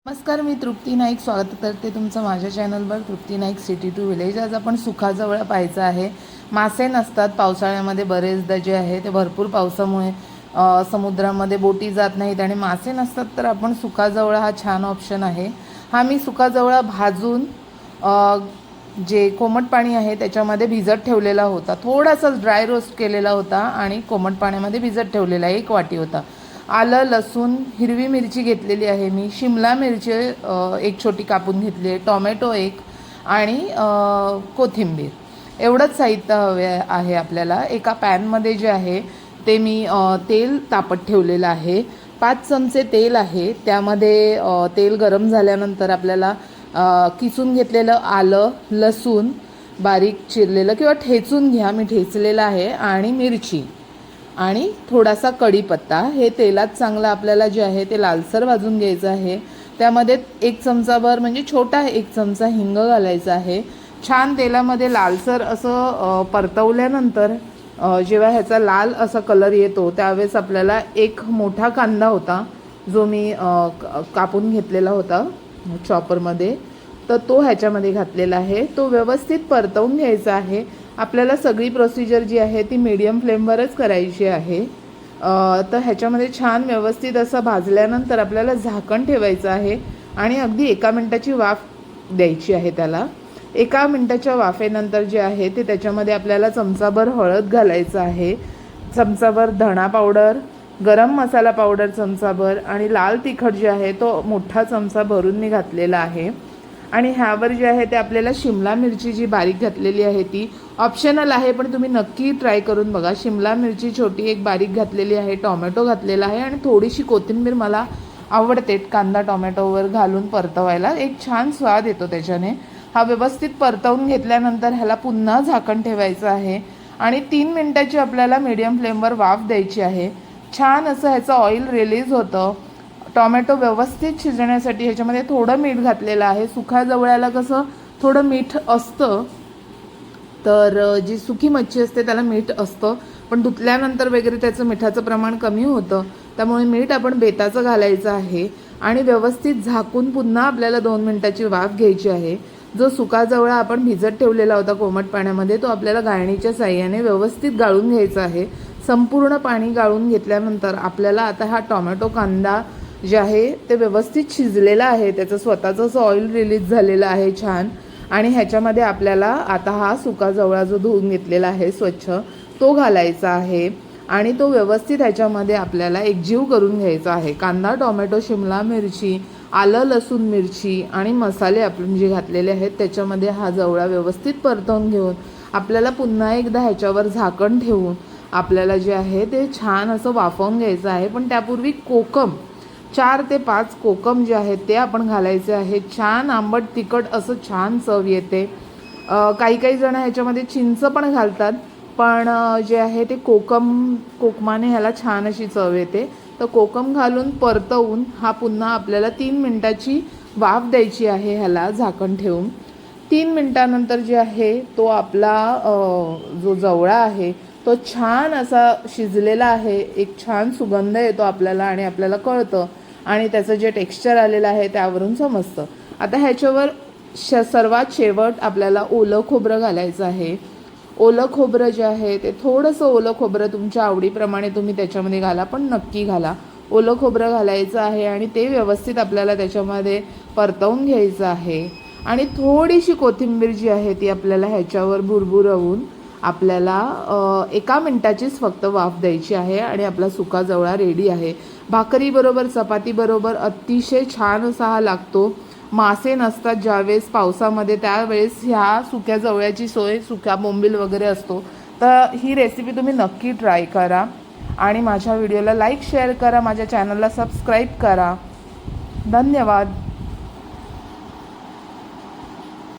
नमस्कार, मी तृप्ती नाईक स्वागत करते तुमचं माझ्या चॅनलवर तृप्ती नाईक सिटी टू विलेज। आज आपण सुखाजवळ पाहायचं आहे। मासे नसतात पावसाळ्यामध्ये, बरेचदा जे आहे ते भरपूर पावसामुळे समुद्रामध्ये बोटी जात नाहीत आणि मासे नसतात, तर आपण सुखाजवळ हा छान ऑप्शन आहे। हा मी सुखाजवळ भाजून जे कोमट पाणी आहे त्याच्यामध्ये भिजत ठेवलेला होता, थोडासा ड्राय रोस्ट केलेला होता आणि कोमट पाण्यामध्ये भिजत ठेवलेला 1 वाटी होता। आलं, लसूण, हिरवी मिरची घेतलेली आहे मी, शिमला मिरची 1 छोटी कापून घेतली आहे, टोमॅटो 1 आणि कोथिंबीर एवढंच साहित्य हवे आहे आपल्याला। एका पॅनमध्ये जे आहे ते मी तेल तापत ठेवलेलं आहे। 5 चमचे तेल आहे, त्यामध्ये तेल गरम झाल्यानंतर आपल्याला किसून घेतलेलं आलं, लसूण बारीक चिरलेलं किंवा ठेचून घ्या, मी ठेचलेलं आहे, आणि मिरची आणि थोडासा कढीपत्ता हे तेलात चांगलं आपल्याला जे आहे ते लालसर भाजून घ्यायचं आहे। त्यामध्ये 1 चमचाभर म्हणजे छोटा 1 चमचा हिंग घालायचा आहे। छान तेलामध्ये लालसर असं परतवल्यानंतर जेव्हा ह्याचा लाल असा कलर येतो त्यावेळेस आपल्याला 1 मोठा कांदा होता जो मी कापून घेतलेला होता चॉपरमध्ये, तर तो ह्याच्यामध्ये घातलेला आहे। तो व्यवस्थित परतवून घ्यायचा आहे। आपल्याला सगळी प्रोसिजर जी आहे ती मीडियम फ्लेमवरच करायची आहे। तर ह्याच्यामध्ये छान व्यवस्थित असं भाजल्यानंतर आपल्याला झाकण ठेवायचं आहे आणि अगदी 1 मिनिटाची वाफ द्यायची आहे त्याला। 1 मिनिटाच्या वाफेनंतर जे आहे ते त्याच्यामध्ये आपल्याला चमचाभर हळद घालायचं आहे, चमचाभर धणा पावडर, गरम मसाला पावडर चमचाभर आणि लाल तिखट जे आहे तो मोठा चमचा भरून मी घातलेला आहे। आणि ह्यावर जे आहे ते आपल्याला शिमला मिरची जी बारीक घातलेली आहे ती ऑप्शनल आहे, पण तुम्ही नक्की ट्राय करून बघा। शिमला मिरची छोटी 1 बारीक घातलेली आहे, टोमॅटो घातलेला आहे आणि थोडीशी कोथिंबीर मला आवडते कांदा टोमॅटोवर घालून परतवायला, एक छान स्वाद येतो त्याच्याने। हा व्यवस्थित परतवून घेतल्यानंतर ह्याला पुन्हा झाकण ठेवायचं आहे आणि 3 मिनिटाची आपल्याला मीडियम फ्लेमवर वाफ द्यायची आहे। छान असं ह्याचं ऑइल रिलीज होतं। टोमॅटो व्यवस्थित शिजण्यासाठी ह्याच्यामध्ये थोडं मीठ घातलेलं आहे। सुखाजवळ्याला कसं थोडं मीठ असतं, तर जी सुकी मच्छी असते त्याला मीठ असतं, पण धुतल्यानंतर वगैरे त्याचं मिठाचं प्रमाण कमी होतं, त्यामुळे मीठ आपण बेताचं घालायचं आहे आणि व्यवस्थित झाकून पुन्हा आपल्याला 2 मिनिटाची वाफ घ्यायची आहे। जो सुखाजवळा आपण भिजत ठेवलेला होता कोमट पाण्यामध्ये तो आपल्याला गाळणीच्या साहाय्याने व्यवस्थित गाळून घ्यायचा आहे। संपूर्ण पाणी गाळून घेतल्यानंतर आपल्याला आता हा टोमॅटो कांदा जे आहे ते व्यवस्थित शिजलेला आहे, त्याचं स्वतःचं असं ऑइल रिलीज झालेलं आहे छान। आणि ह्याच्यामध्ये आपल्याला आता हा सुखाजवळा जो धुवून घेतलेला आहे स्वच्छ तो घालायचा आहे आणि तो व्यवस्थित ह्याच्यामध्ये आपल्याला एकजीव करून घ्यायचा आहे। कांदा, टोमॅटो, शिमला मिरची, आलं, लसूण, मिरची आणि मसाले आपण जे घातलेले आहेत त्याच्यामध्ये हा जवळा व्यवस्थित परतवून घेऊन आपल्याला पुन्हा एकदा ह्याच्यावर झाकण ठेवून आपल्याला जे आहे ते छान असं वाफवून घ्यायचं आहे। पण त्यापूर्वी कोकम 4 ते 5 कोकम जे आहेत ते आपण घालायचे आहे। छान आंबट तिखट असं छान चव येते। काही जण ह्याच्यामध्ये चिंच पण घालतात, पण जे आहे ते कोकमाने ह्याला छान अशी चव येते। तर कोकम घालून परतवून हा पुन्हा आपल्याला 3 मिनिटाची वाफ द्यायची आहे ह्याला झाकण ठेवून। 3 मिनिटानंतर जे आहे तो आपला जो जवळा आहे तो छान असा शिजलेला आहे, एक छान सुगंध येतो आपल्याला आणि आपल्याला कळतं आणि त्याचं जे टेक्स्चर आलेलं आहे त्यावरून समजतं। आता ह्याच्यावर सर्वात शेवट आपल्याला ओलं खोबरं घालायचं आहे। ओलं खोबरं जे आहे ते थोडंसं ओलं खोबरं तुमच्या आवडीप्रमाणे तुम्ही त्याच्यामध्ये घाला, पण नक्की घाला। ओलं खोबरं घालायचं आहे आणि ते व्यवस्थित आपल्याला त्याच्यामध्ये परतवून घ्यायचं आहे आणि थोडीशी कोथिंबीर जी आहे ती आपल्याला ह्याच्यावर भुरभुरवून आपल्याला 1 मिनिटाचीच फक्त वाफ द्यायची आहे आणि आपला सुका जवळा रेडी आहे। भाकरीबरोबर, चपातीबरोबर अतिशय छान असा हा लागतो। मासे नसतात ज्यावेळेस पावसामध्ये त्यावेळेस ह्या सुक्या जवळ्याची सोय, सुक्या बोंबील वगैरे असतो, तर ही रेसिपी तुम्ही नक्की ट्राय करा आणि माझ्या व्हिडिओला लाईक शेअर करा, माझ्या चॅनलला सबस्क्राईब करा। धन्यवाद।